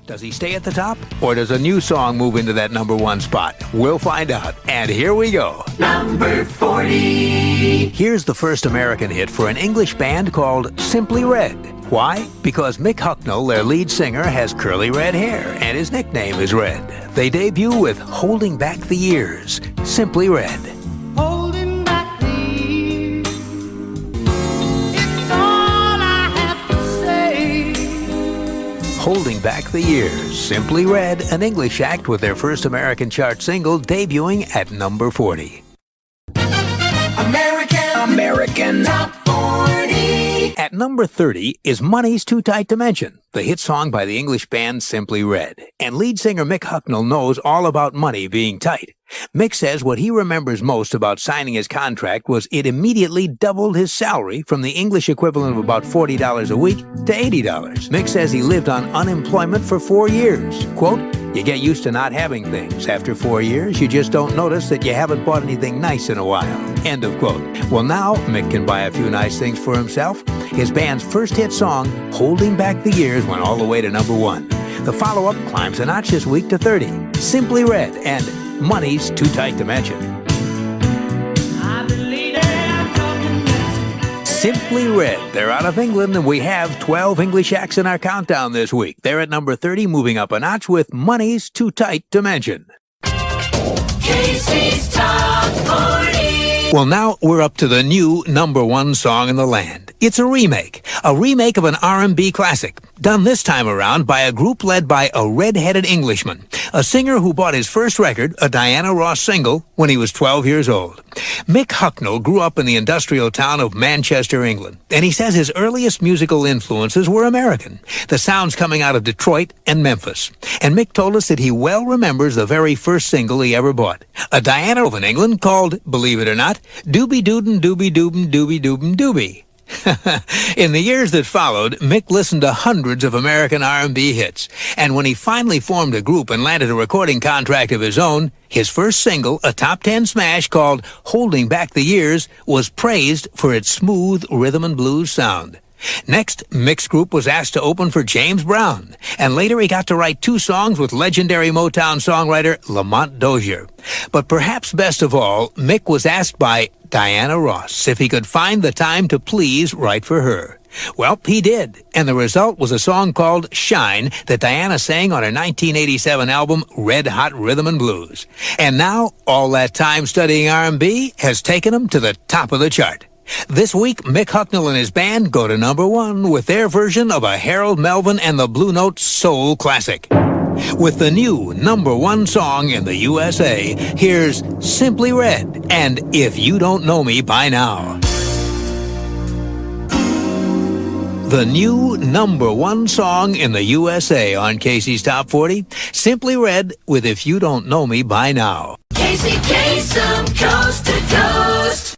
Does he stay at the top? Or does a new song move into that number one spot? We'll find out. And here we go. Number 40. Here's the first American hit for an English band called Simply Red. Why? Because Mick Hucknall, their lead singer, has curly red hair, and his nickname is Red. They debut with Holding Back the Years, Simply Red. Holding back the years, it's all I have to say. Holding Back the Years, Simply Red, an English act with their first American chart single debuting at number 40. American Top 40. At number 30 is Money's Too Tight to Mention, the hit song by the English band Simply Red. And lead singer Mick Hucknall knows all about money being tight. Mick says what he remembers most about signing his contract was it immediately doubled his salary from the English equivalent of about $40 a week to $80. Mick says he lived on unemployment for 4 years. Quote, "You get used to not having things. After 4 years, you just don't notice that you haven't bought anything nice in a while." End of quote. Well, now Mick can buy a few nice things for himself. His band's first hit song, Holding Back the Years, went all the way to number 1. The follow-up climbs a notch this week to 30. Simply Red and Money's Too Tight to Mention. Simply Red. They're out of England, and we have 12 English acts in our countdown this week. They're at number 30, moving up a notch with Money's Too Tight to Mention. Casey's Top 40. Well, now we're up to the new number 1 song in the land. It's a remake of an R&B classic, done this time around by a group led by a red-headed Englishman, a singer who bought his first record, a Diana Ross single, when he was 12 years old. Mick Hucknall grew up in the industrial town of Manchester, England, and he says his earliest musical influences were American, the sounds coming out of Detroit and Memphis. And Mick told us that he well remembers the very first single he ever bought, a Diana of England called, believe it or not, Doobie Doodin' Doobie Doobin' Doobie Doobin' Doobie. In the years that followed, Mick listened to hundreds of American R&B hits, and when he finally formed a group and landed a recording contract of his own, his first single, a top 10 smash called Holding Back the Years, was praised for its smooth rhythm and blues sound. Next, Mick's group was asked to open for James Brown, and later he got to write 2 songs with legendary Motown songwriter Lamont Dozier. But perhaps best of all, Mick was asked by Diana Ross if he could find the time to please write for her. Well, he did, and the result was a song called Shine that Diana sang on her 1987 album Red Hot Rhythm and Blues. And now, all that time studying R&B has taken him to the top of the chart. This week, Mick Hucknall and his band go to number 1 with their version of a Harold Melvin and the Blue Note soul classic. With the new number 1 song in the USA, here's Simply Red and If You Don't Know Me By Now. The new number 1 song in the USA on Casey's Top 40, Simply Red with If You Don't Know Me By Now. Casey Kasem, coast to coast.